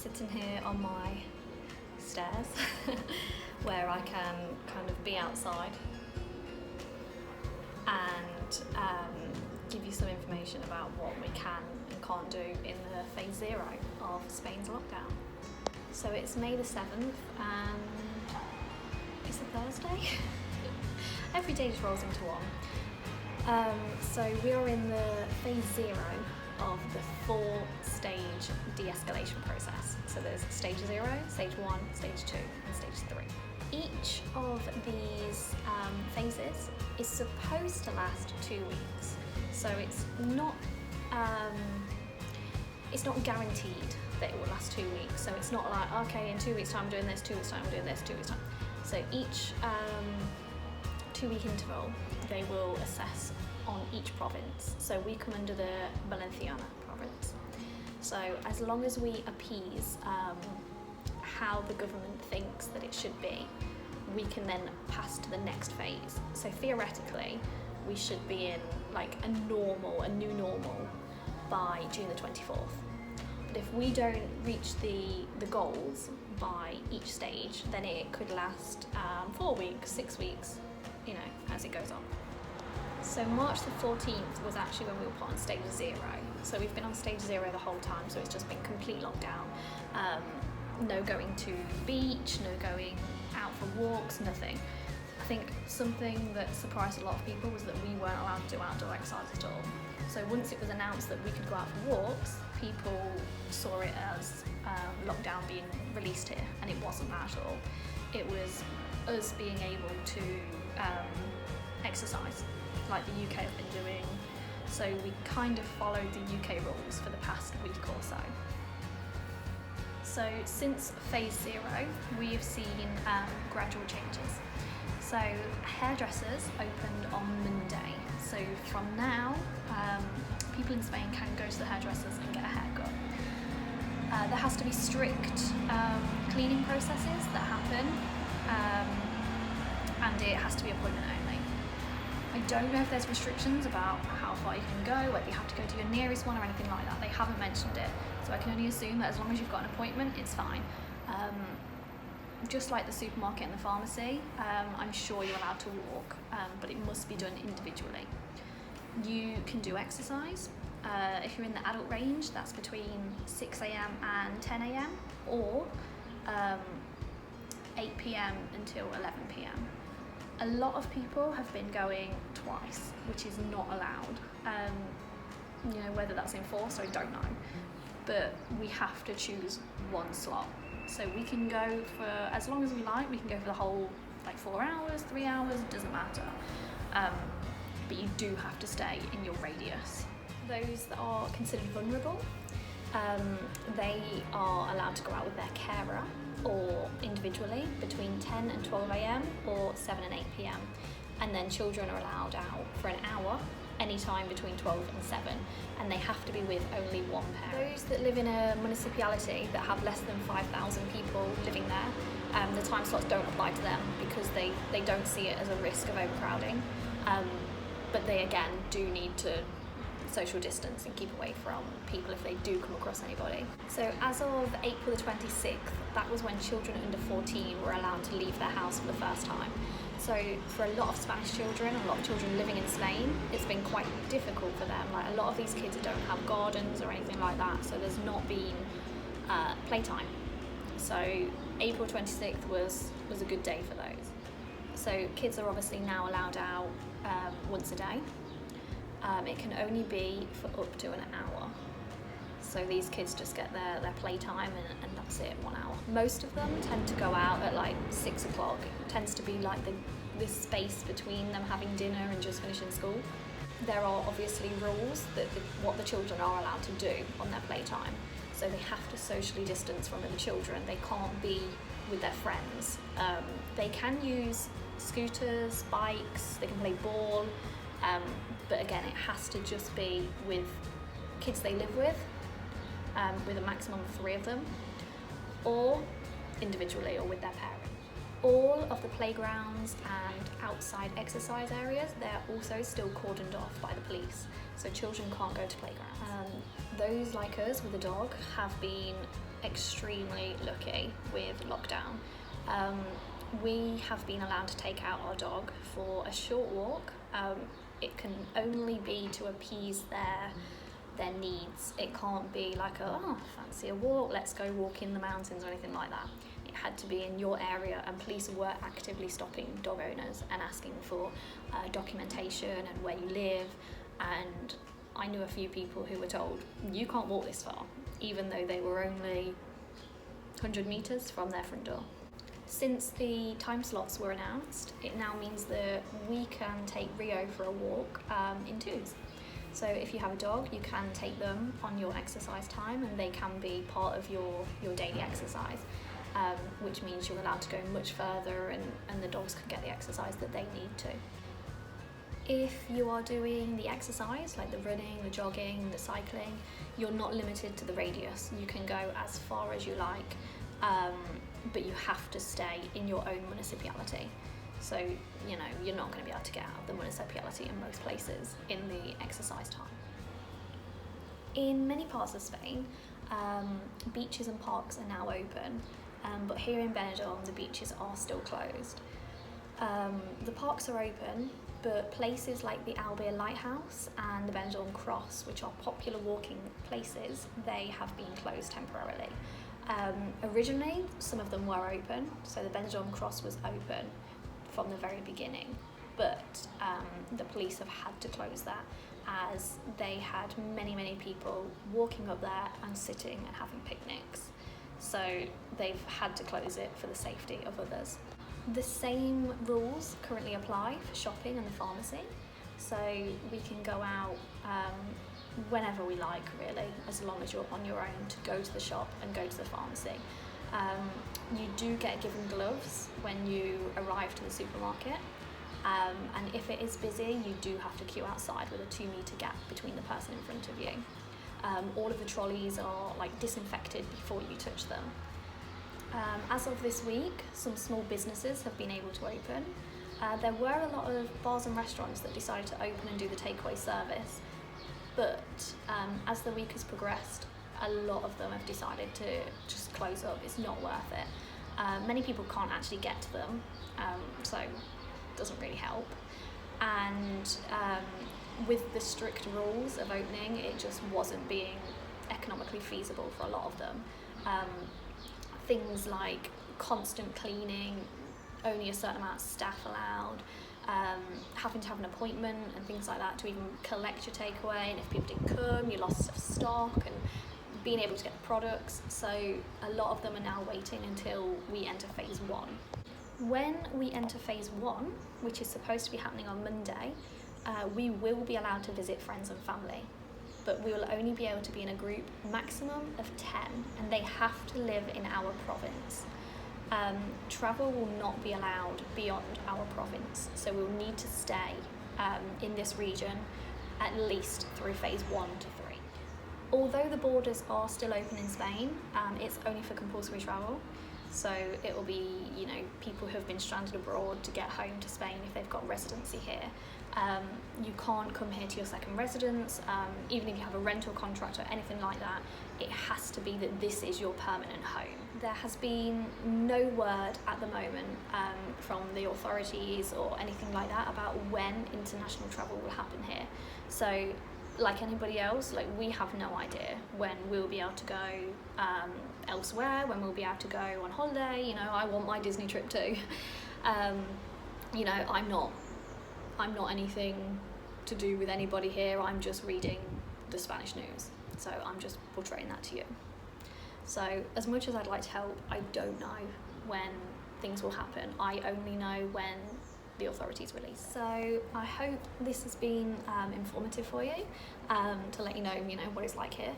sitting here on my stairs where I can kind of be outside and give you some information about what we can and can't do in the phase 0 of Spain's lockdown. So it's May the 7th and it's a Thursday. Every day just rolls into one. So we are in the phase 0 of the 4-stage de-escalation process. So there's stage 0, stage 1, stage 2 and stage 3. Each of these phases is supposed to last 2 weeks. So it's not guaranteed that it will last 2 weeks. So it's not like, okay, in 2 weeks time I'm doing this, 2 weeks time I'm doing this, 2 weeks time. So each 2-week interval, they will assess on each province. So we come under the Valenciana province. So as long as we appease how the government thinks that it should be, we can then pass to the next phase. So theoretically, we should be in like a new normal by June the 24th. But if we don't reach the goals by each stage, then it could last 4 weeks, 6 weeks, as it goes on. So March the 14th was actually when we were put on stage 0. So we've been on stage 0 the whole time, so it's just been complete lockdown. No going to the beach, no going out for walks, nothing. I think something that surprised a lot of people was that we weren't allowed to do outdoor exercise at all. So once it was announced that we could go out for walks, people saw it as lockdown being released here, and it wasn't that at all. It was us being able to exercise like the UK have been doing. So we kind of followed the UK rules for the past week or so. So since phase 0, we've seen gradual changes. So hairdressers opened on Monday. So from now, people in Spain can go to the hairdressers and get a haircut. There has to be strict cleaning processes that happen, and it has to be appointment only. I don't know if there's restrictions about how far you can go, whether you have to go to your nearest one or anything like that. They haven't mentioned it, so I can only assume that as long as you've got an appointment, it's fine. Just like the supermarket and the pharmacy, I'm sure you're allowed to walk, but it must be done individually. You can do exercise. If you're in the adult range, that's between 6 a.m. and 10 a.m. or 8 p.m. until 11 p.m. A lot of people have been going twice, which is not allowed. Whether that's enforced, I don't know. But we have to choose one slot. So we can go for as long as we like, we can go for the whole 4 hours, 3 hours, it doesn't matter. But you do have to stay in your radius. Those that are considered vulnerable, they are allowed to go out with their carer or individually between 10 and 12 a.m. or 7 and 8 p.m. And then children are allowed out for an hour anytime between 12 and 7, and they have to be with only one parent. Those that live in a municipality that have less than 5,000 people living there, the time slots don't apply to them because they don't see it as a risk of overcrowding, but they again do need to social distance and keep away from people if they do come across anybody. So as of April the 26th, that was when children under 14 were allowed to leave their house for the first time. So for a lot of Spanish children, a lot of children living in Spain, it's been quite difficult for them. Like a lot of these kids don't have gardens or anything like that, so there's not been playtime. So April 26th was a good day for those. So kids are obviously now allowed out once a day. It can only be for up to an hour. So these kids just get their playtime and that's it, 1 hour. Most of them tend to go out at 6 o'clock. It tends to be like this space between them having dinner and just finishing school. There are obviously rules that what the children are allowed to do on their playtime. So they have to socially distance from other children. They can't be with their friends. They can use scooters, bikes, they can play ball, but again, it has to just be with kids they live with a maximum of 3 of them, or individually or with their parent. All of the playgrounds and outside exercise areas, they're also still cordoned off by the police, so children can't go to playgrounds. Those like us with a dog have been extremely lucky with lockdown. We have been allowed to take out our dog for a short walk. It can only be to appease their needs. It can't be like fancy a walk, let's go walk in the mountains or anything like that. It had to be in your area, and police were actively stopping dog owners and asking for documentation and where you live. And I knew a few people who were told, you can't walk this far, even though they were only 100 metres from their front door. Since the time slots were announced, it now means that we can take Rio for a walk in twos. So if you have a dog, you can take them on your exercise time, and they can be part of your daily exercise, which means you're allowed to go much further, and the dogs can get the exercise that they need to. If you are doing the exercise, like the running, the jogging, the cycling, you're not limited to the radius. You can go as far as you like, but you have to stay in your own municipality. So, you're not going to be able to get out of the municipality in most places in the exercise time. In many parts of Spain, beaches and parks are now open, but here in Benidorm, the beaches are still closed. The parks are open, but places like the Albier Lighthouse and the Benidorm Cross, which are popular walking places, they have been closed temporarily. Originally, some of them were open, so the Benidorm Cross was open from the very beginning, but the police have had to close that as they had many people walking up there and sitting and having picnics. So they've had to close it for the safety of others. The same rules currently apply for shopping and the pharmacy, so we can go out whenever we like, really, as long as you're on your own to go to the shop and go to the pharmacy. You do get given gloves when you arrive to the supermarket, and if it is busy, you do have to queue outside with a 2-metre gap between the person in front of you. All of the trolleys are disinfected before you touch them. As of this week, some small businesses have been able to open. There were a lot of bars and restaurants that decided to open and do the takeaway service, but as the week has progressed, a lot of them have decided to just close up. It's not worth it. Many people can't actually get to them, so it doesn't really help. And with the strict rules of opening, it just wasn't being economically feasible for a lot of them. Things like constant cleaning, only a certain amount of staff allowed, having to have an appointment and things like that to even collect your takeaway, and if people didn't come, you lost stock, and being able to get the products. So a lot of them are now waiting until we enter phase 1. When we enter phase 1, which is supposed to be happening on Monday, we will be allowed to visit friends and family, but we will only be able to be in a group maximum of 10, and they have to live in our province. Travel will not be allowed beyond our province, so we'll need to stay in this region at least through phase 1 to 3. Although the borders are still open in Spain, it's only for compulsory travel. So it will be, people who have been stranded abroad to get home to Spain if they've got residency here. You can't come here to your second residence, even if you have a rental contract or anything like that. It has to be that this is your permanent home. There has been no word at the moment from the authorities or anything like that about when international travel will happen here. So like anybody else, we have no idea when we'll be able to go elsewhere, when we'll be able to go on holiday. I want my Disney trip too. I'm not anything to do with anybody here. I'm just reading the Spanish news, so I'm just portraying that to you. So as much as I'd like to help, I don't know when things will happen. I only know when the authorities release. So I hope this has been informative for you, to let you know what it's like here.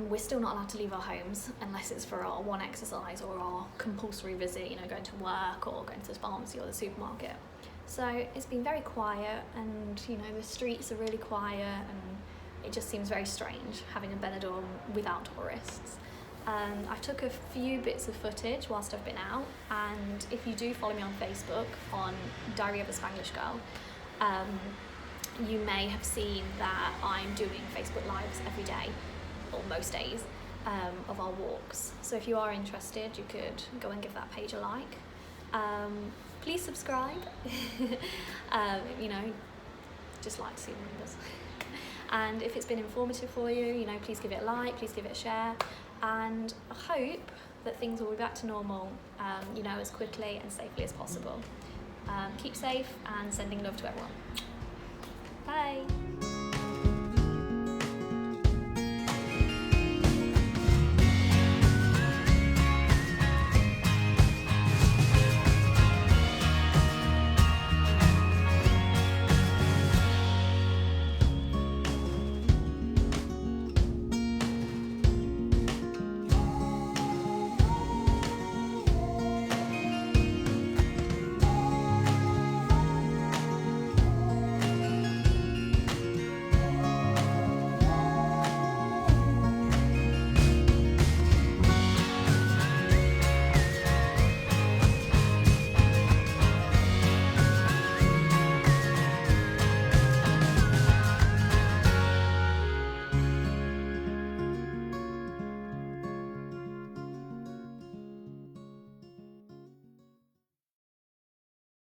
We're still not allowed to leave our homes unless it's for our one exercise or our compulsory visit, going to work or going to the pharmacy or the supermarket. So it's been very quiet, and the streets are really quiet, and it just seems very strange having a Benidorm without tourists. I took a few bits of footage whilst I've been out, and if you do follow me on Facebook on Diary of a Spanglish Girl, you may have seen that I'm doing Facebook Lives every day, or most days, of our walks. So if you are interested, you could go and give that page a like. Please subscribe. You know, just like to see the numbers. And if it's been informative for you, you know, please give it a like, please give it a share, and I hope that things will be back to normal, you know, as quickly and safely as possible. Keep safe, and sending love to everyone. Bye.